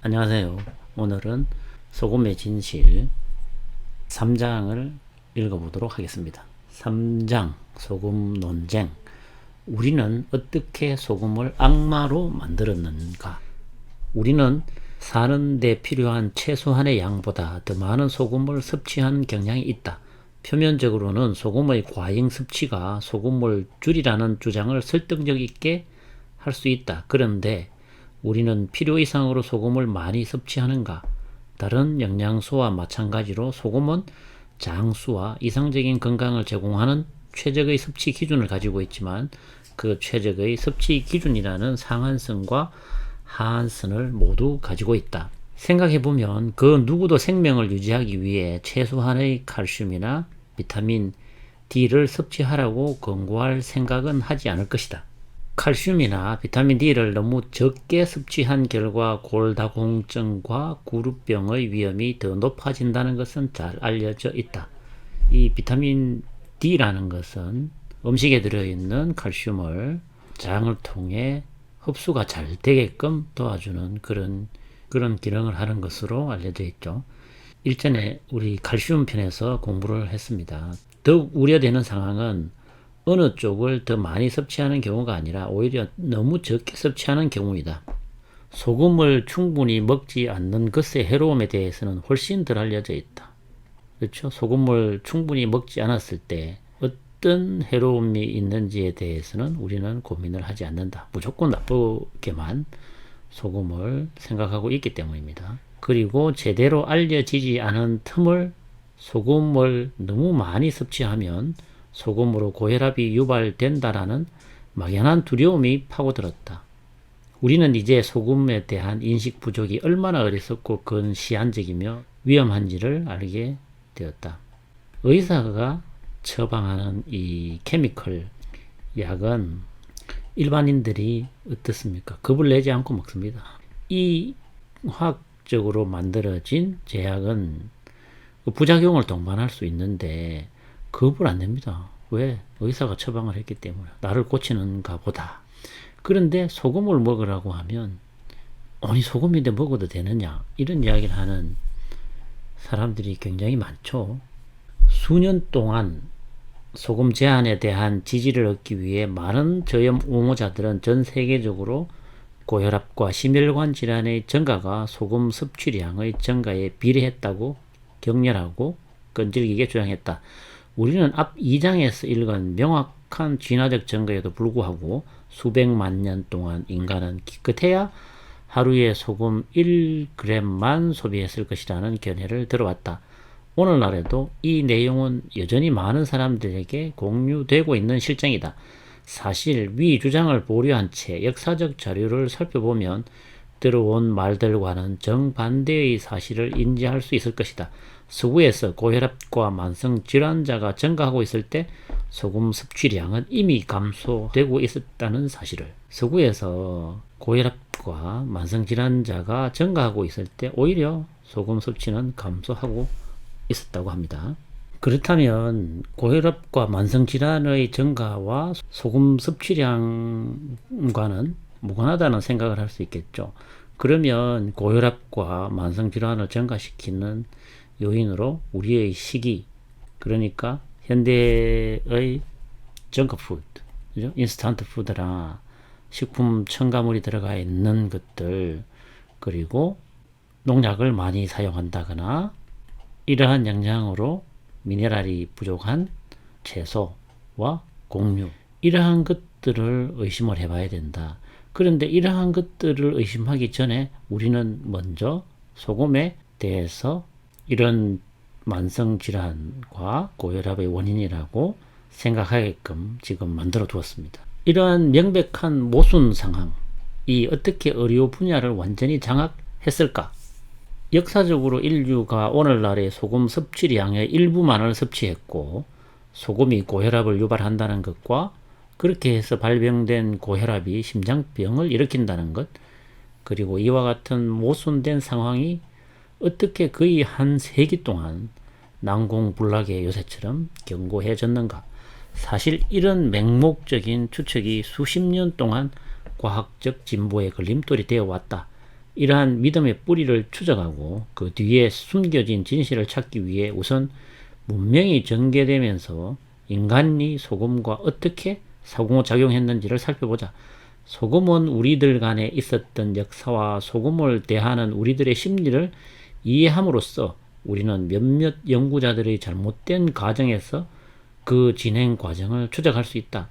안녕하세요. 오늘은 소금의 진실 3장을 읽어보도록 하겠습니다. 3장 소금 논쟁. 우리는 어떻게 소금을 악마로 만들었는가? 우리는 사는 데 필요한 최소한의 양보다 더 많은 소금을 섭취하는 경향이 있다. 표면적으로는 소금의 과잉 섭취가 소금을 줄이라는 주장을 설득력 있게 할 수 있다. 그런데 우리는 필요 이상으로 소금을 많이 섭취하는가? 다른 영양소와 마찬가지로 소금은 장수와 이상적인 건강을 제공하는 최적의 섭취 기준을 가지고 있지만 그 최적의 섭취 기준이라는 상한선과 하한선을 모두 가지고 있다. 생각해보면 그 누구도 생명을 유지하기 위해 최소한의 칼슘이나 비타민 D를 섭취하라고 권고할 생각은 하지 않을 것이다. 칼슘이나 비타민 D를 너무 적게 섭취한 결과 골다공증과 구루병의 위험이 더 높아진다는 것은 잘 알려져 있다. 이 비타민 D라는 것은 음식에 들어있는 칼슘을 장을 통해 흡수가 잘 되게끔 도와주는 그런 기능을 하는 것으로 알려져 있죠. 일전에 우리 칼슘 편에서 공부를 했습니다. 더욱 우려되는 상황은 어느 쪽을 더 많이 섭취하는 경우가 아니라 오히려 너무 적게 섭취하는 경우이다. 소금을 충분히 먹지 않는 것의 해로움에 대해서는 훨씬 덜 알려져 있다. 그렇죠? 소금을 충분히 먹지 않았을 때 어떤 해로움이 있는지에 대해서는 우리는 고민을 하지 않는다. 무조건 나쁘게만 소금을 생각하고 있기 때문입니다. 그리고 제대로 알려지지 않은 틈을 소금을 너무 많이 섭취하면 소금으로 고혈압이 유발된다라는 막연한 두려움이 파고들었다. 우리는 이제 소금에 대한 인식 부족이 얼마나 어리석고 근시안적이며 위험한지를 알게 되었다. 의사가 처방하는 이 케미컬 약은 일반인들이 어떻습니까? 겁을 내지 않고 먹습니다. 이 화학적으로 만들어진 제약은 부작용을 동반할 수 있는데 겁을 안 냅니다. 왜? 의사가 처방을 했기 때문에. 나를 고치는가 보다. 그런데 소금을 먹으라고 하면 아니 소금인데 먹어도 되느냐 이런 이야기를 하는 사람들이 굉장히 많죠. 수년 동안 소금 제한에 대한 지지를 얻기 위해 많은 저염 옹호자들은 전 세계적으로 고혈압과 심혈관 질환의 증가가 소금 섭취량의 증가에 비례했다고 격렬하고 끈질기게 주장했다. 우리는 앞 2장에서 읽은 명확한 진화적 증거에도 불구하고 수백만 년 동안 인간은 기껏해야 하루에 소금 1g만 소비했을 것이라는 견해를 들어왔다. 오늘날에도 이 내용은 여전히 많은 사람들에게 공유되고 있는 실정이다. 사실 위 주장을 보류한 채 역사적 자료를 살펴보면 들어온 말들과는 정반대의 사실을 인지할 수 있을 것이다. 서구에서 고혈압과 만성질환자가 증가하고 있을 때 소금 섭취량은 이미 감소되고 있었다는 사실을, 서구에서 고혈압과 만성질환자가 증가하고 있을 때 오히려 소금 섭취는 감소하고 있었다고 합니다. 그렇다면 고혈압과 만성질환의 증가와 소금 섭취량과는 무관하다는 생각을 할 수 있겠죠. 그러면 고혈압과 만성질환을 증가시키는 요인으로 우리의 식이, 그러니까 현대의 정크푸드, 그죠? 인스턴트 푸드나 식품 첨가물이 들어가 있는 것들, 그리고 농약을 많이 사용한다거나 이러한 영양으로 미네랄이 부족한 채소와 곡류, 이러한 것들을 의심을 해봐야 된다. 그런데 이러한 것들을 의심하기 전에 우리는 먼저 소금에 대해서 이런 만성질환과 고혈압의 원인이라고 생각하게끔 지금 만들어 두었습니다. 이러한 명백한 모순 상황이 어떻게 의료 분야를 완전히 장악했을까? 역사적으로 인류가 오늘날의 소금 섭취량의 일부만을 섭취했고 소금이 고혈압을 유발한다는 것과 그렇게 해서 발병된 고혈압이 심장병을 일으킨다는 것, 그리고 이와 같은 모순된 상황이 어떻게 거의 한 세기 동안 난공불락의 요새처럼 견고해졌는가? 사실 이런 맹목적인 추측이 수십 년 동안 과학적 진보의 걸림돌이 되어 왔다. 이러한 믿음의 뿌리를 추적하고 그 뒤에 숨겨진 진실을 찾기 위해 우선 문명이 전개되면서 인간이 소금과 어떻게 상호작용했는지를 살펴보자. 소금은 우리들 간에 있었던 역사와 소금을 대하는 우리들의 심리를 이해함으로써 우리는 몇몇 연구자들의 잘못된 가정에서 그 진행 과정을 추적할 수 있다.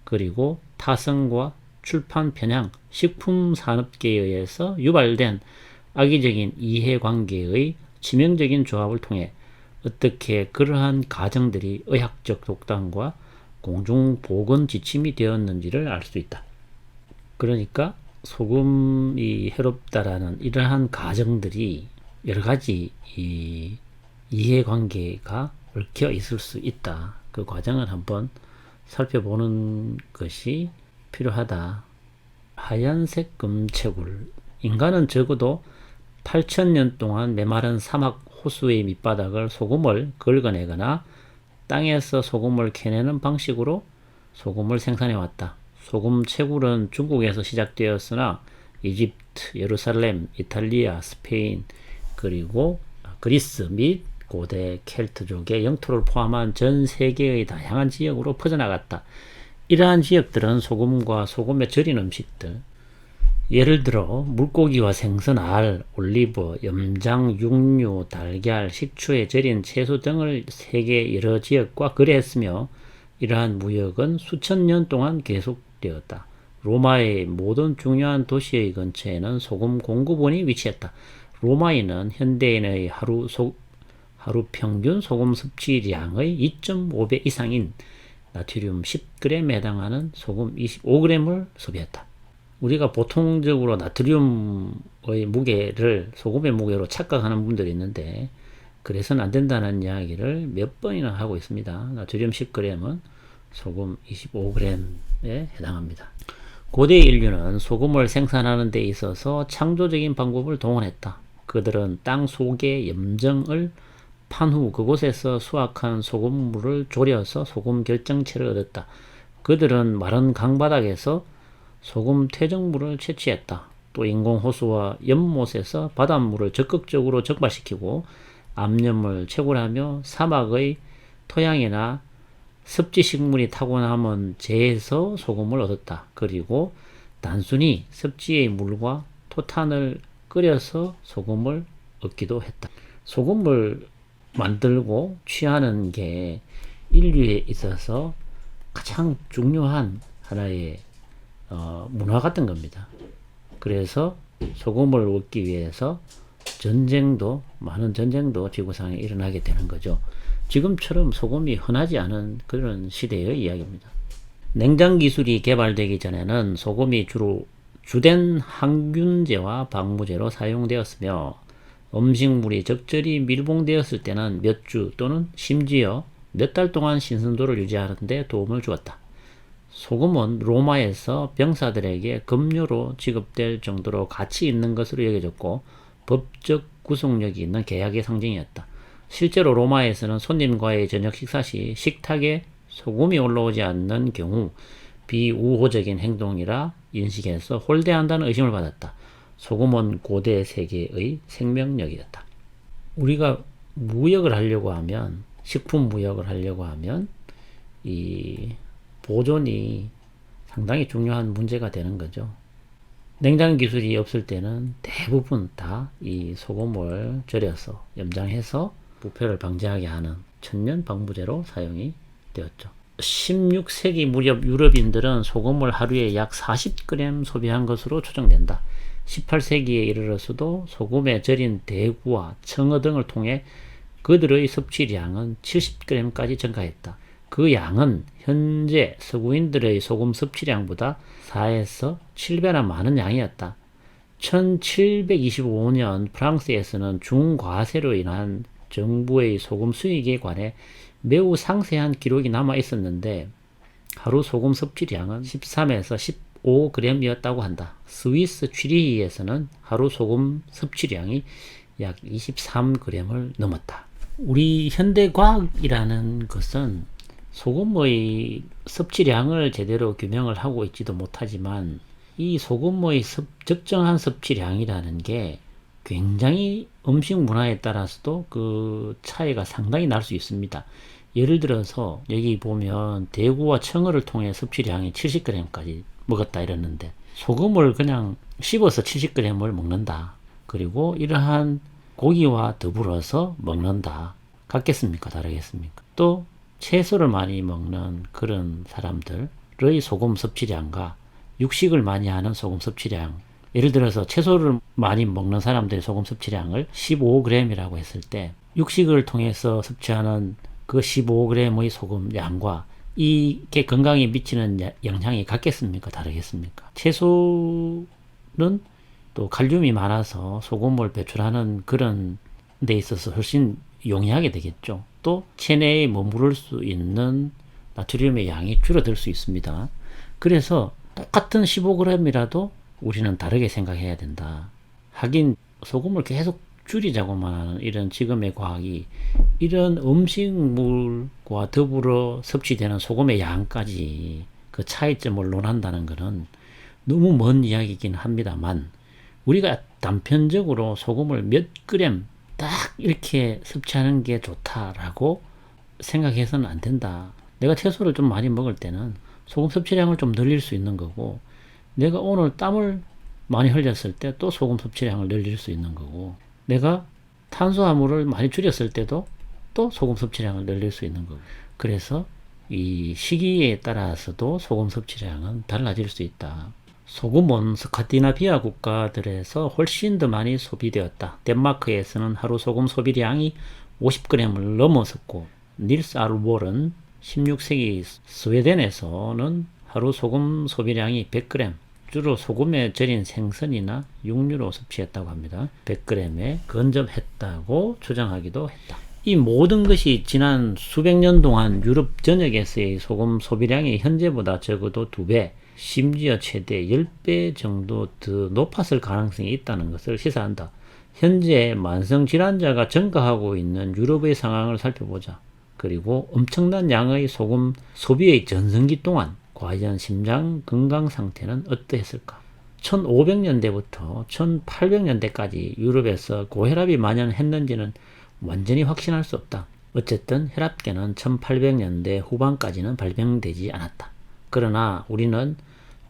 그리고 타성과 출판 편향, 식품 산업계에 의해서 유발된 악의적인 이해관계의 치명적인 조합을 통해 어떻게 그러한 가정들이 의학적 독단과 공중보건 지침이 되었는지를 알 수 있다. 그러니까 소금이 해롭다라는 이러한 가정들이 여러 가지 이해관계가 얽혀 있을 수 있다. 그 과정을 한번 살펴보는 것이 필요하다. 하얀색 금채굴. 인간은 적어도 8,000년 동안 메마른 사막 호수의 밑바닥을 소금을 긁어내거나 땅에서 소금을 캐내는 방식으로 소금을 생산해왔다. 소금 채굴은 중국에서 시작되었으나 이집트, 예루살렘, 이탈리아, 스페인, 그리고 그리스 및 고대 켈트족의 영토를 포함한 전 세계의 다양한 지역으로 퍼져나갔다. 이러한 지역들은 소금과 소금에 절인 음식들, 예를 들어 물고기와 생선, 알, 올리브, 염장, 육류, 달걀, 식초에 절인 채소 등을 세계 여러 지역과 거래했으며 이러한 무역은 수천 년 동안 계속되었다. 로마의 모든 중요한 도시의 근처에는 소금 공급원이 위치했다. 로마인은 현대인의 하루 평균 소금 섭취량의 2.5배 이상인 나트륨 10g에 해당하는 소금 25g을 소비했다. 우리가 보통적으로 나트륨의 무게를 소금의 무게로 착각하는 분들이 있는데 그래서는 안 된다는 이야기를 몇 번이나 하고 있습니다. 나트륨 10g은 소금 25g에 해당합니다. 고대 인류는 소금을 생산하는 데 있어서 창조적인 방법을 동원했다. 그들은 땅 속의 염정을 판 후 그곳에서 수확한 소금물을 졸여서 소금 결정체를 얻었다. 그들은 마른 강바닥에서 소금 퇴적물을 채취했다. 또 인공호수와 연못에서 바닷물을 적극적으로 적발시키고 암염을 채굴하며 사막의 토양이나 습지식물이 타고남은 재에서 소금을 얻었다. 그리고 단순히 습지의 물과 토탄을 끓여서 소금을 얻기도 했다. 소금을 만들고 취하는 게 인류에 있어서 가장 중요한 하나의 문화 같은 겁니다. 그래서 소금을 얻기 위해서 많은 전쟁도 지구상에 일어나게 되는 거죠. 지금처럼 소금이 흔하지 않은 그런 시대의 이야기입니다. 냉장 기술이 개발되기 전에는 소금이 주로 주된 항균제와 방부제로 사용되었으며 음식물이 적절히 밀봉되었을 때는 몇 주 또는 심지어 몇 달 동안 신선도를 유지하는 데 도움을 주었다. 소금은 로마에서 병사들에게 급료로 지급될 정도로 가치 있는 것으로 여겨졌고 법적 구속력이 있는 계약의 상징이었다. 실제로 로마에서는 손님과의 저녁 식사 시 식탁에 소금이 올라오지 않는 경우 비우호적인 행동이라 인식해서 홀대한다는 의심을 받았다. 소금은 고대 세계의 생명력이었다. 우리가 무역을 하려고 하면, 식품 무역을 하려고 하면 이 보존이 상당히 중요한 문제가 되는 거죠. 냉장 기술이 없을 때는 대부분 다 이 소금을 절여서 염장해서 부패를 방지하게 하는 천년 방부제로 사용이 되었죠. 16세기 무렵 유럽인들은 소금을 하루에 약 40g 소비한 것으로 추정된다. 18세기에 이르러서도 소금에 절인 대구와 청어 등을 통해 그들의 섭취량은 70g까지 증가했다. 그 양은 현재 서구인들의 소금 섭취량보다 4에서 7배나 많은 양이었다. 1725년 프랑스에서는 중과세로 인한 정부의 소금 수익에 관해 매우 상세한 기록이 남아 있었는데 하루 소금 섭취량은 13에서 15g이었다고 한다. 스위스 취리히에서는 하루 소금 섭취량이 약 23g을 넘었다. 우리 현대과학이라는 것은 소금의 섭취량을 제대로 규명을 하고 있지도 못하지만 이 소금의 적정한 섭취량이라는 게 굉장히 음식 문화에 따라서도 그 차이가 상당히 날 수 있습니다. 예를 들어서 여기 보면 대구와 청어를 통해 섭취량이 70g까지 먹었다 이랬는데 소금을 그냥 씹어서 70g을 먹는다. 그리고 이러한 고기와 더불어서 먹는다. 같겠습니까? 다르겠습니까? 또 채소를 많이 먹는 그런 사람들의 소금 섭취량과 육식을 많이 하는 소금 섭취량, 예를 들어서 채소를 많이 먹는 사람들의 소금 섭취량을 15g이라고 했을 때 육식을 통해서 섭취하는 그 15g의 소금 양과 이게 건강에 미치는 영향이 같겠습니까? 다르겠습니까? 채소는 또 칼륨이 많아서 소금을 배출하는 그런 데 있어서 훨씬 용이하게 되겠죠. 또 체내에 머무를 수 있는 나트륨의 양이 줄어들 수 있습니다. 그래서 똑같은 15g이라도 우리는 다르게 생각해야 된다. 하긴 소금을 계속 줄이자고만 하는 이런 지금의 과학이 이런 음식물과 더불어 섭취되는 소금의 양까지 그 차이점을 논한다는 것은 너무 먼 이야기이긴 합니다만, 우리가 단편적으로 소금을 몇 그램 딱 이렇게 섭취하는 게 좋다라고 생각해서는 안 된다. 내가 채소를 좀 많이 먹을 때는 소금 섭취량을 좀 늘릴 수 있는 거고, 내가 오늘 땀을 많이 흘렸을 때 또 소금 섭취량을 늘릴 수 있는 거고, 내가 탄수화물을 많이 줄였을 때도 또 소금 섭취량을 늘릴 수 있는 거고, 그래서 이 시기에 따라서도 소금 섭취량은 달라질 수 있다. 소금은 스칸디나비아 국가들에서 훨씬 더 많이 소비되었다. 덴마크에서는 하루 소금 소비량이 50g을 넘어섰고, 닐스 알 월은 16세기 스웨덴에서는 하루 소금 소비량이 100g, 주로 소금에 절인 생선이나 육류로 섭취했다고 합니다. 100g에 근접했다고 주장하기도 했다. 이 모든 것이 지난 수백 년 동안 유럽 전역에서의 소금 소비량이 현재보다 적어도 2배, 심지어 최대 10배 정도 더 높았을 가능성이 있다는 것을 시사한다. 현재 만성질환자가 증가하고 있는 유럽의 상황을 살펴보자. 그리고 엄청난 양의 소금 소비의 전성기 동안 과연 심장 건강 상태는 어떠했을까? 1500년대부터 1800년대까지 유럽에서 고혈압이 만연했는지는 완전히 확신할 수 없다. 어쨌든 혈압계는 1800년대 후반까지는 발명되지 않았다. 그러나 우리는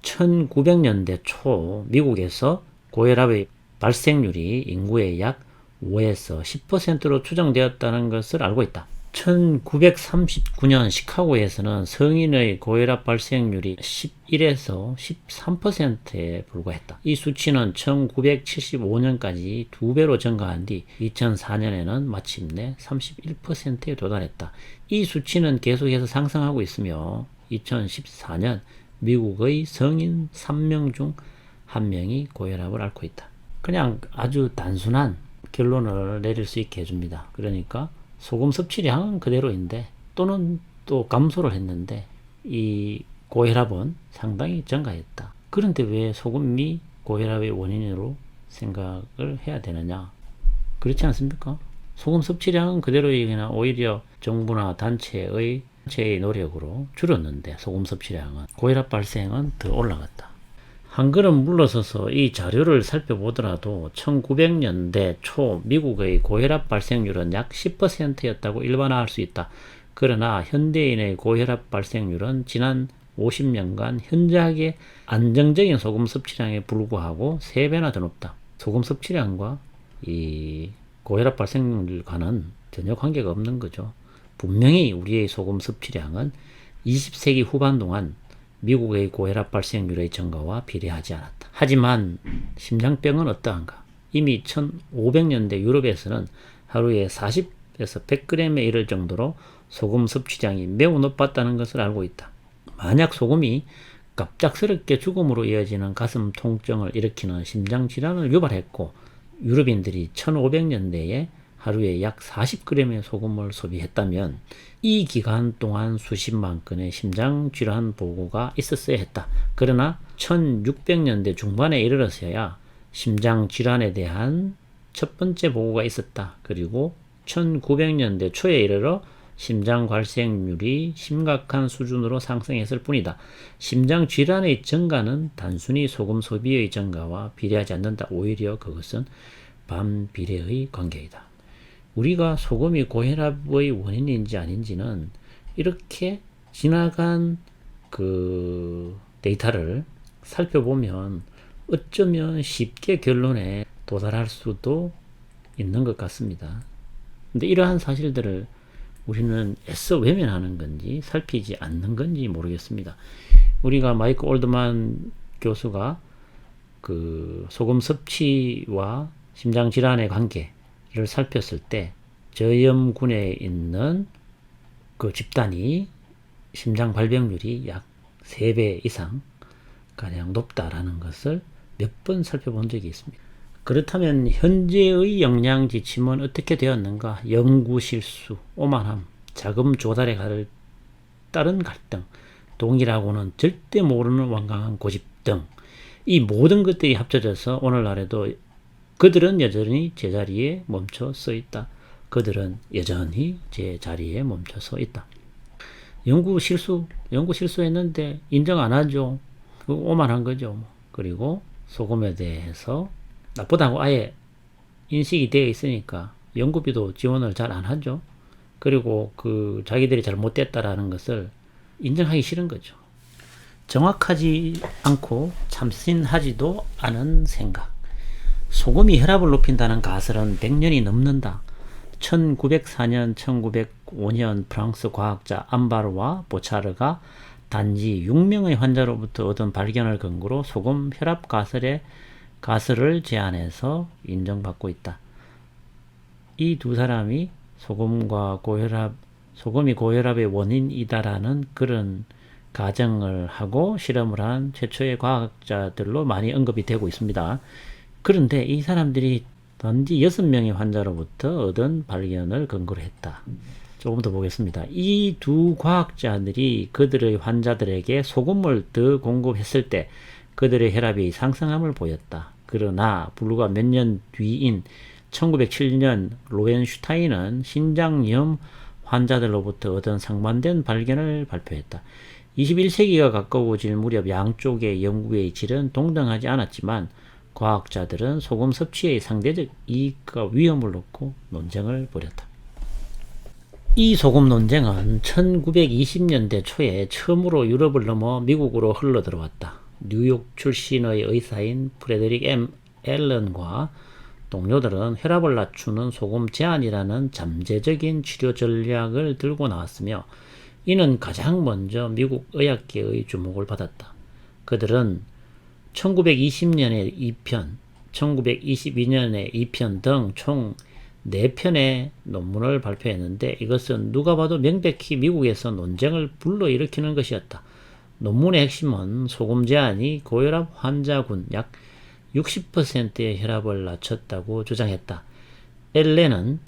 1900년대 초 미국에서 고혈압의 발생률이 인구의 약 5에서 10%로 추정되었다는 것을 알고 있다. 1939년 시카고에서는 성인의 고혈압 발생률이 11에서 13%에 불과했다. 이 수치는 1975년까지 2배로 증가한 뒤 2004년에는 마침내 31%에 도달했다. 이 수치는 계속해서 상승하고 있으며 2014년 미국의 성인 3명 중 1명이 고혈압을 앓고 있다. 그냥 아주 단순한 결론을 내릴 수 있게 해줍니다. 그러니까 소금 섭취량은 그대로인데 또는 또 감소를 했는데 이 고혈압은 상당히 증가했다. 그런데 왜 소금이 고혈압의 원인으로 생각을 해야 되느냐? 그렇지 않습니까? 소금 섭취량은 그대로이거나 오히려 정부나 단체의 노력으로 줄었는데 소금 섭취량은, 고혈압 발생은 더 올라갔다. 한 걸음 물러서서 이 자료를 살펴보더라도 1900년대 초 미국의 고혈압 발생률은 약 10%였다고 일반화할 수 있다. 그러나 현대인의 고혈압 발생률은 지난 50년간 현저하게 안정적인 소금 섭취량에 불과하고 3배나 더 높다. 소금 섭취량과 이 고혈압 발생률과는 전혀 관계가 없는 거죠. 분명히 우리의 소금 섭취량은 20세기 후반 동안 미국의 고혈압 발생률의 증가와 비례하지 않았다. 하지만 심장병은 어떠한가? 이미 1500년대 유럽에서는 하루에 40에서 100g에 이를 정도로 소금 섭취량이 매우 높았다는 것을 알고 있다. 만약 소금이 갑작스럽게 죽음으로 이어지는 가슴 통증을 일으키는 심장질환을 유발했고 유럽인들이 1500년대에 하루에 약 40g의 소금을 소비했다면 이 기간 동안 수십만 건의 심장질환 보고가 있었어야 했다. 그러나 1600년대 중반에 이르러서야 심장질환에 대한 첫 번째 보고가 있었다. 그리고 1900년대 초에 이르러 심장 발생률이 심각한 수준으로 상승했을 뿐이다. 심장 질환의 증가는 단순히 소금 소비의 증가와 비례하지 않는다. 오히려 그것은 반비례의 관계이다. 우리가 소금이 고혈압의 원인인지 아닌지는 이렇게 지나간 그 데이터를 살펴보면 어쩌면 쉽게 결론에 도달할 수도 있는 것 같습니다. 근데 이러한 사실들을 우리는 애써 외면하는 건지 살피지 않는 건지 모르겠습니다. 우리가 마이크 올드만 교수가 그 소금 섭취와 심장 질환의 관계를 살폈을 때 저염군에 있는 그 집단이 심장 발병률이 약 3배 이상 가량 높다라는 것을 몇 번 살펴본 적이 있습니다. 그렇다면 현재의 영양 지침은 어떻게 되었는가? 연구 실수, 오만함, 자금 조달에 따른 갈등, 동일하고는 절대 모르는 완강한 고집 등 이 모든 것들이 합쳐져서 오늘날에도 그들은 여전히 제자리에 멈춰 서 있다. 그들은 여전히 제자리에 멈춰 서 있다. 연구 실수했는데 인정 안 하죠. 오만한 거죠. 그리고 소금에 대해서 나쁘다고 아예 인식이 되어 있으니까 연구비도 지원을 잘 안 하죠. 그리고 그 자기들이 잘못됐다라는 것을 인정하기 싫은 거죠. 정확하지 않고 참신하지도 않은 생각. 소금이 혈압을 높인다는 가설은 100년이 넘는다. 1904년, 1905년 프랑스 과학자 암바르와 보차르가 단지 6명의 환자로부터 얻은 발견을 근거로 소금 혈압 가설을 제안해서 인정받고 있다. 이 두 사람이 소금이 고혈압의 원인이다라는 그런 가정을 하고 실험을 한 최초의 과학자들로 많이 언급이 되고 있습니다. 그런데 이 사람들이 단지 6명의 환자로부터 얻은 발견을 근거로 했다. 조금 더 보겠습니다. 이 두 과학자들이 그들의 환자들에게 소금을 더 공급했을 때 그들의 혈압이 상승함을 보였다. 그러나 불과 몇 년 뒤인 1907년 로엔슈타인은 신장염 환자들로부터 얻은 상반된 발견을 발표했다. 21세기가 가까워질 무렵 양쪽의 연구의 질은 동등하지 않았지만 과학자들은 소금 섭취의 상대적 이익과 위험을 놓고 논쟁을 벌였다. 이 소금 논쟁은 1920년대 초에 처음으로 유럽을 넘어 미국으로 흘러들어왔다. 뉴욕 출신의 의사인 프레데릭 M. 앨런과 동료들은 혈압을 낮추는 소금 제한이라는 잠재적인 치료 전략을 들고 나왔으며 이는 가장 먼저 미국 의학계의 주목을 받았다. 그들은 1920년에 2편, 1922년에 2편 등 총 4편의 논문을 발표했는데 이것은 누가 봐도 명백히 미국에서 논쟁을 불러일으키는 것이었다. 논문의 핵심은 소금 제한이 고혈압 환자군 약 60%의 혈압을 낮췄다고 주장했다. 앨런은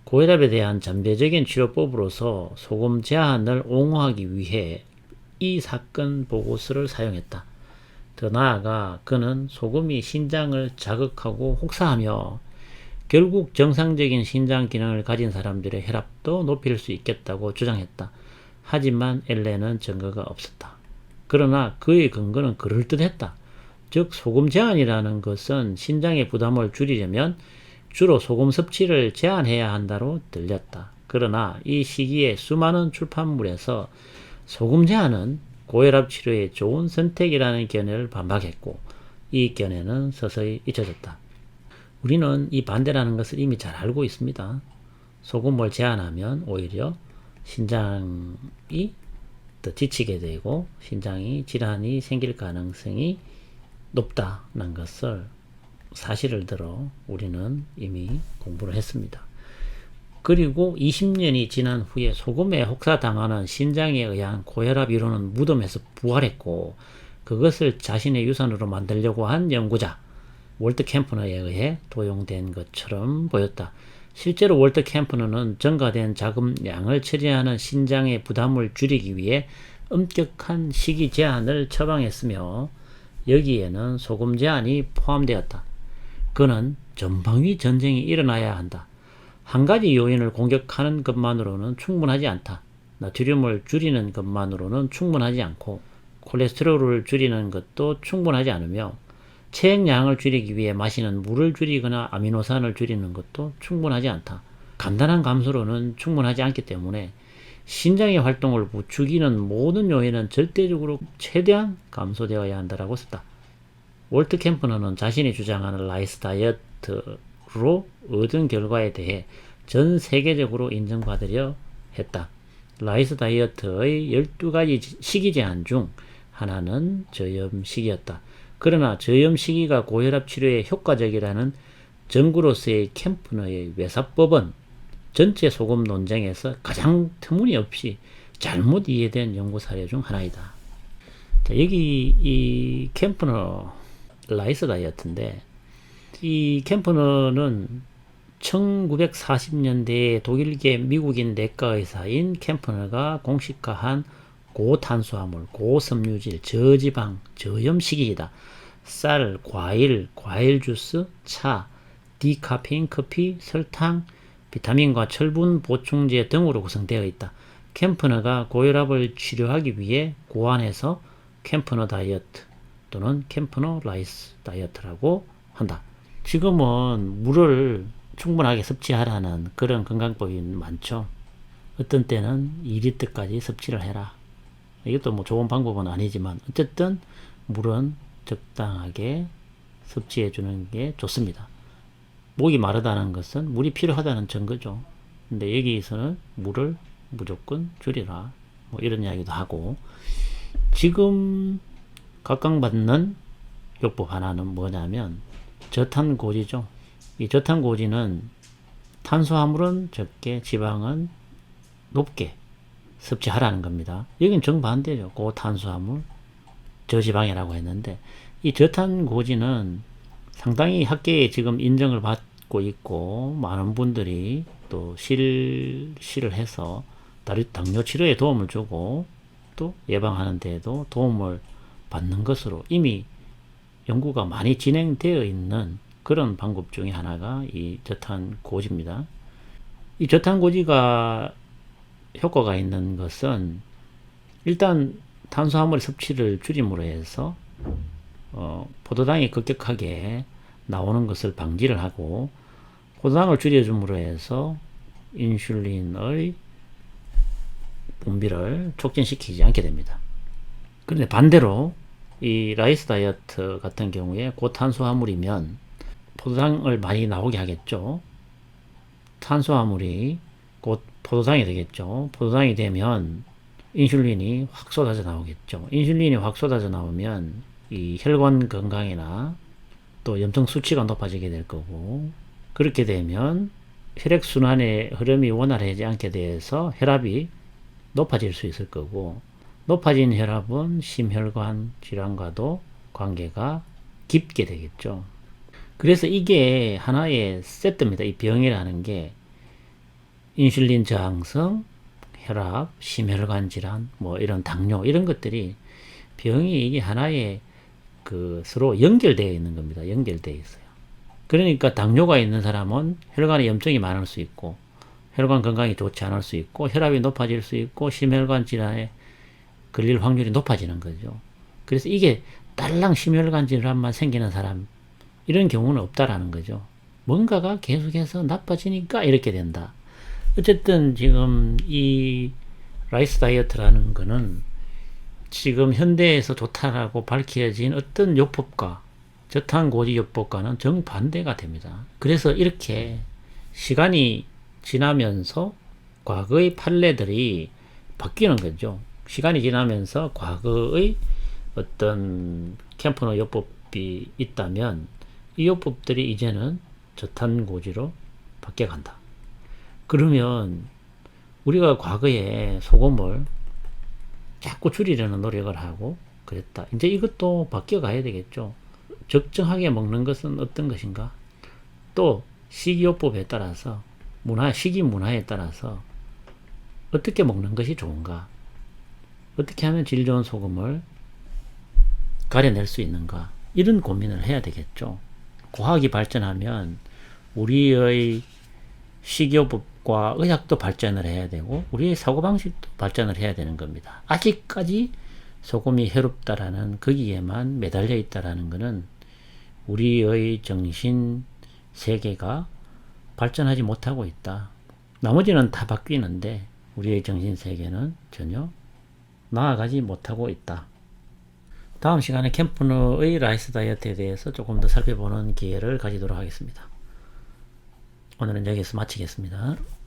고혈압에 대한 잠재적인 치료법으로서 소금 제한을 옹호하기 위해 이 사건 보고서를 사용했다. 더 나아가 그는 소금이 신장을 자극하고 혹사하며 결국 정상적인 신장 기능을 가진 사람들의 혈압도 높일 수 있겠다고 주장했다. 하지만 앨런은 증거가 없었다. 그러나 그의 근거는 그럴듯했다. 즉 소금 제한이라는 것은 신장의 부담을 줄이려면 주로 소금 섭취를 제한해야 한다로 들렸다. 그러나 이 시기에 수많은 출판물에서 소금 제한은 고혈압 치료에 좋은 선택이라는 견해를 반박했고 이 견해는 서서히 잊혀졌다. 우리는 이 반대라는 것을 이미 잘 알고 있습니다. 소금을 제한하면 오히려 신장이 더 지치게 되고 신장이 질환이 생길 가능성이 높다는 것을 사실을 들어 우리는 이미 공부를 했습니다. 그리고 20년이 지난 후에 소금에 혹사당하는 신장에 의한 고혈압 이론은 무덤에서 부활했고 그것을 자신의 유산으로 만들려고 한 연구자 월트 캠프너에 의해 도용된 것처럼 보였다. 실제로 월트 캠프너는 증가된 자금량을 처리하는 신장의 부담을 줄이기 위해 엄격한 식이 제한을 처방했으며 여기에는 소금 제한이 포함되었다. 그는 전방위 전쟁이 일어나야 한다. 한 가지 요인을 공격하는 것만으로는 충분하지 않다. 나트륨을 줄이는 것만으로는 충분하지 않고 콜레스테롤을 줄이는 것도 충분하지 않으며 체액량을 줄이기 위해 마시는 물을 줄이거나 아미노산을 줄이는 것도 충분하지 않다. 간단한 감소로는 충분하지 않기 때문에 신장의 활동을 부추기는 모든 요인은 절대적으로 최대한 감소되어야 한다라고 썼다. 월트 캠프너는 자신이 주장하는 라이스 다이어트로 얻은 결과에 대해 전 세계적으로 인정받으려 했다. 라이스 다이어트의 12가지 식이 제한 중 하나는 저염식이었다. 그러나 저염식이가 고혈압 치료에 효과적이라는 정구로서의 캠프너의 외사법은 전체 소금 논쟁에서 가장 터무니없이 잘못 이해된 연구 사례 중 하나이다. 자, 여기 이 캠프너 라이스 다이어트인데, 이 캠프너는 1940년대에 독일계 미국인 내과 의사인 캠프너가 공식화한 고탄수화물, 고섬유질, 저지방, 저염식이다. 쌀, 과일, 과일 주스, 차, 디카페인 커피, 설탕, 비타민과 철분 보충제 등으로 구성되어 있다. 캠프너가 고혈압을 치료하기 위해 고안해서 캠프너 다이어트 또는 캠프너 라이스 다이어트라고 한다. 지금은 물을 충분하게 섭취하라는 그런 건강법이 많죠. 어떤 때는 2리터까지 섭취를 해라. 이것도 뭐 좋은 방법은 아니지만 어쨌든 물은 적당하게 섭취해 주는 게 좋습니다. 목이 마르다는 것은 물이 필요하다는 증거죠. 근데 여기서는 물을 무조건 줄이라, 뭐 이런 이야기도 하고, 지금 각광받는 요법 하나는 뭐냐면 저탄고지죠. 이 저탄고지는 탄수화물은 적게, 지방은 높게 섭취하라는 겁니다. 여긴 정반대죠. 고탄수화물, 저지방이라고 했는데, 이 저탄고지는 상당히 학계에 지금 인정을 받고 있고, 많은 분들이 또 실시를 해서 당뇨 치료에 도움을 주고 또 예방하는 데에도 도움을 받는 것으로 이미 연구가 많이 진행되어 있는 그런 방법 중에 하나가 이 저탄고지입니다. 이 저탄고지가 효과가 있는 것은 일단 탄수화물 섭취를 줄임으로 해서 포도당이 급격하게 나오는 것을 방지를 하고, 포도당을 줄여줌으로 해서 인슐린의 분비를 촉진시키지 않게 됩니다. 그런데 반대로 이 라이스 다이어트 같은 경우에 고탄수화물이면 포도당을 많이 나오게 하겠죠. 탄수화물이 곧 포도당이 되겠죠. 포도당이 되면 인슐린이 확 쏟아져 나오겠죠. 인슐린이 확 쏟아져 나오면 이 혈관 건강이나 또 염증 수치가 높아지게 될 거고, 그렇게 되면 혈액순환의 흐름이 원활하지 않게 돼서 혈압이 높아질 수 있을 거고, 높아진 혈압은 심혈관 질환과도 관계가 깊게 되겠죠. 그래서 이게 하나의 세트입니다. 이 병이라는 게 인슐린 저항성, 혈압, 심혈관 질환, 뭐 이런 당뇨, 이런 것들이 병이 이게 하나의 서로 연결되어 있는 겁니다. 연결되어 있어요. 그러니까 당뇨가 있는 사람은 혈관에 염증이 많을 수 있고, 혈관 건강이 좋지 않을 수 있고, 혈압이 높아질 수 있고, 심혈관 질환에 걸릴 확률이 높아지는 거죠. 그래서 이게 딸랑 심혈관 질환만 생기는 사람, 이런 경우는 없다라는 거죠. 뭔가가 계속해서 나빠지니까 이렇게 된다. 어쨌든 지금 이 라이스 다이어트라는 거는 지금 현대에서 좋다라고 밝혀진 어떤 요법과 저탄고지 요법과는 정반대가 됩니다. 그래서 이렇게 시간이 지나면서 과거의 판례들이 바뀌는 거죠. 시간이 지나면서 과거의 어떤 캠프너 요법이 있다면 이 요법들이 이제는 저탄고지로 바뀌어간다. 그러면 우리가 과거에 소금을 자꾸 줄이려는 노력을 하고 그랬다. 이제 이것도 바뀌어 가야 되겠죠. 적정하게 먹는 것은 어떤 것인가? 또 식이요법에 따라서 식이 문화에 따라서 어떻게 먹는 것이 좋은가? 어떻게 하면 질 좋은 소금을 가려낼 수 있는가? 이런 고민을 해야 되겠죠. 과학이 발전하면 우리의 식이요법과 의학도 발전을 해야 되고 우리의 사고방식도 발전을 해야 되는 겁니다. 아직까지 소금이 해롭다라는 거기에만 매달려 있다라는 것은 우리의 정신 세계가 발전하지 못하고 있다. 나머지는 다 바뀌는데 우리의 정신 세계는 전혀 나아가지 못하고 있다. 다음 시간에 캠프너의 라이스 다이어트에 대해서 조금 더 살펴보는 기회를 가지도록 하겠습니다. 오늘은 여기서 마치겠습니다.